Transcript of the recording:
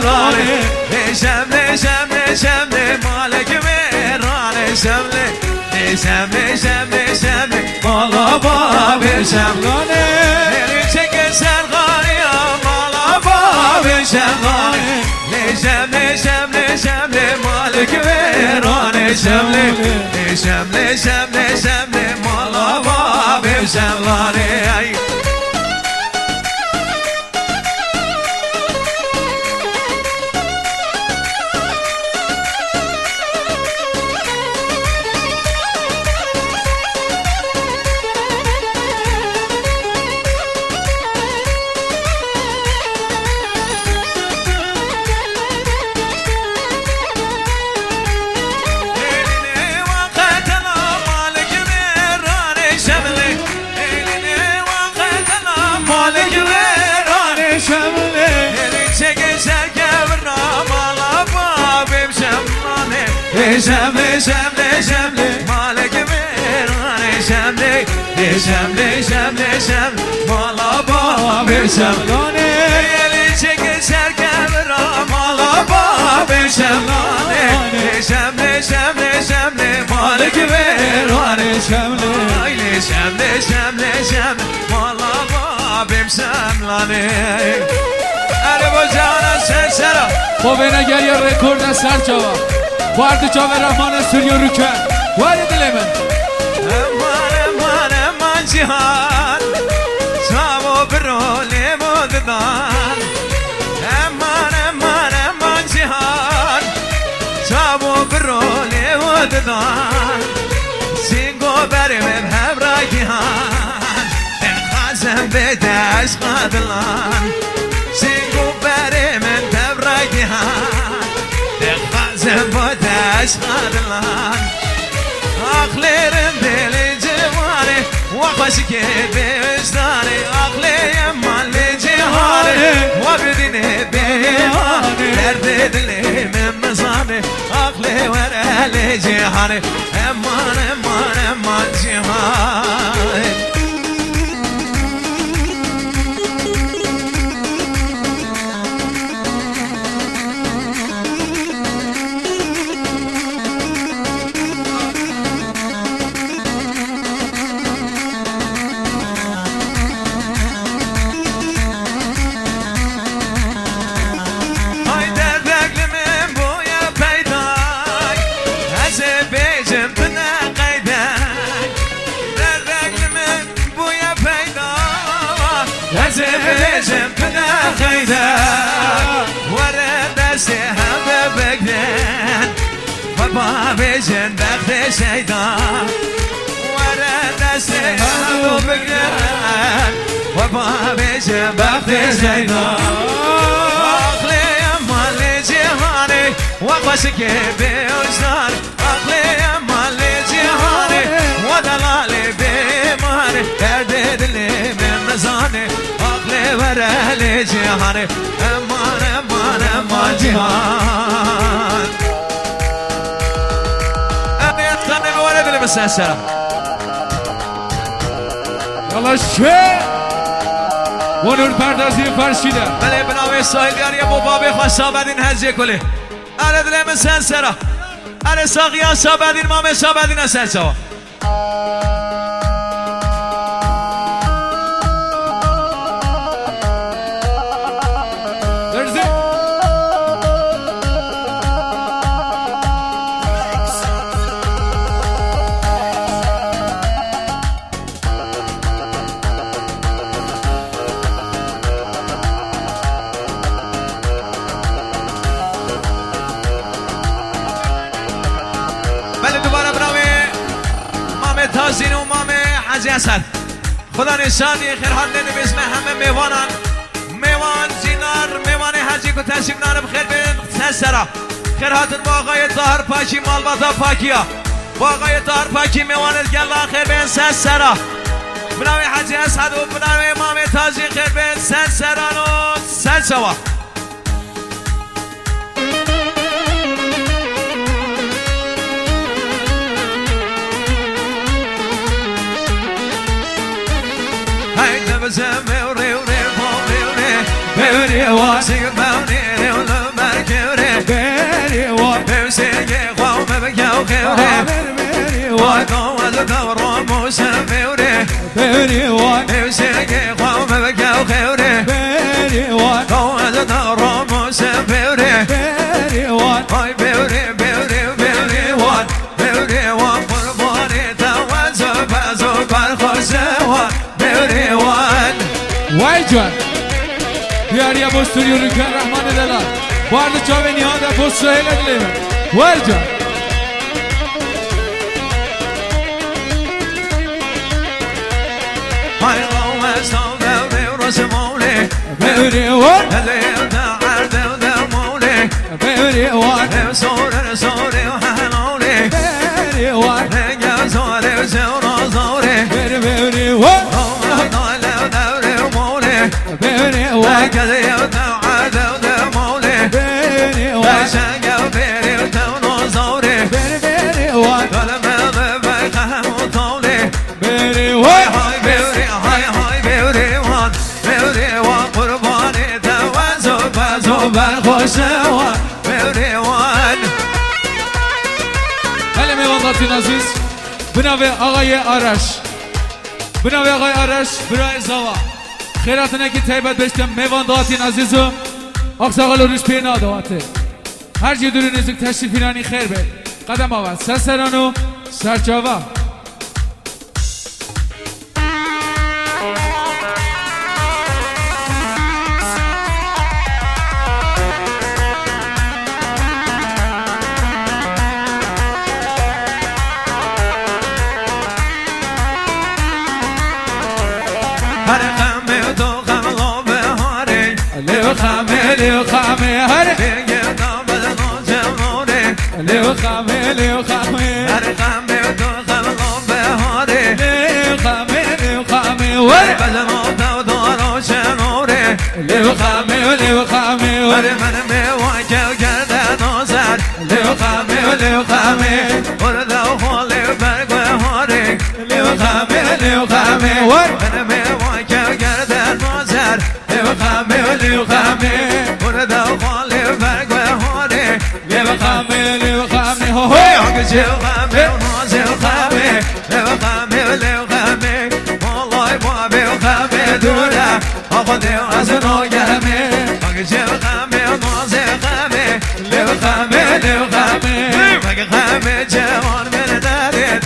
رانه شمله شمله شمله مالک مهرانه شمله شمله شمله شمله مالا باب شملانه چک سرغانی مالا باب شملانه شمله شمله شمله مالک مهرانه شمله شمله شمله شمله مالا باب شملانه شمله شمله شمله مالک مهرانه شمله شمله شمله شمله مالا باب شملانه یلی چک سرکم را مالا باب شملانه شمله شمله شمله مالک مهرانه شمله شمله شمله شمله مالا باب شملانه اره با جانا سرسرا خب اینگر یا رکورد سر جواب وارد جام رحمان سوریو رو کرد وارد دل من امان امان امان جهان سامو برول مددان امان امان امان جهان سامو برول مددان سینگو برمم هم راگیان خازم بدش خادلان سینگو برمم هم راگیان خازم بدش خادلان آخلرم دل جوانه وخوش که بوجدانه آخلیم مال جهانه و بدینه بیانه درد دلیم مزانه آخلی ورال جهانه امان امان امان جهانه زبلجم بنا خيدا ورد سهم بقدن وبابجن بخت شيطان ورد سهم بقدن وبابجن بخت شيطان أخلي مال جهاني وقشك بوجدان أخلي مال جهاني ودلالي بماني درد دلي من مزاني ورال جهان امان امان امان جهان امنیت کنه بواره دل مسنسرم یالا شه ونور پردازی فرشیده بله بنام سایلیانی مبابه خواستا بدین هزیه کلی اره دل مسنسرم اره ساقیان سا بدین مامه سا بدین اسنسا تازین و مام حجی اسد خدا نشانی خیر حال نده بسم همه میوانان میوان زینار میوان حجی که تشریف ناره بخیر بین سنسرا خیر حالتون با آقای طاهر پاکی مالباتا پاکیا با آقای طاهر پاکی میوانت گلا خیر بین سنسرا بناوی حجی اسد و بناوی مام تازین خیر بین سنسران و سنسوا زموري وري بوري وري بوري واسق بوني ولا دو دورا مسافره بریوان نفسك قوم بكى وخيره بریوان دو دورا مسافره بریوان هاي بوري بوري بوري وان بوري وان قرباني توازو بازو برخوزوان بوري وان وای جان بیاریا بستوری رو کن رحمان دلال بارد چاوه نیاده بستوهی لگلیمه وای جان هاي غوز دولي ورسمولي بری وان اللي يبدأ عرض ودمولي بری وان صوري وحنولي بری وان نجا صوري وزورو صوري بری وان بری وان كذا يبدأ عرض ودمولي بری وان شقا بيري وتونو صوري بری وان ولما ضبي خهم وطولي بری هاي وان هاي بيوري هاي بيوري وان بيوري وان قرباني توازو بازو برخوشوان بيوري وان هلا میوانداتین عزیز بناوی آقای آرش بناوی آقای آرش برای زوا خیراتنه که تیبت بشتم میوانداتین عزیزم اقساقل روش پینا دواته هر جی دوری نزدیک تشریفینانی خیر بید قدم آورد سرسرانو سرچاوا هر خمه تو خملو بهاری لیو خامه هر دیگه دامد نوچمونه لیو خامه هر خمه تو خملو بهاری لیو خامه ور بدنو تو دارو شنوره لیو خامه ور هر من میواجه کرده نوزر لیو خامه ورده خالی برگ هاری لیو خامه ور من میواجه کرده نوزر لیو خامه ورده خالی برگ هاری لیو خامه هو يا خامي ونازي وخامي لو خامي والله بابي وخامي دولا اخذي وازن وقامي يا خامي ونازي خامي لو خامي خامه خامي جوان من دارين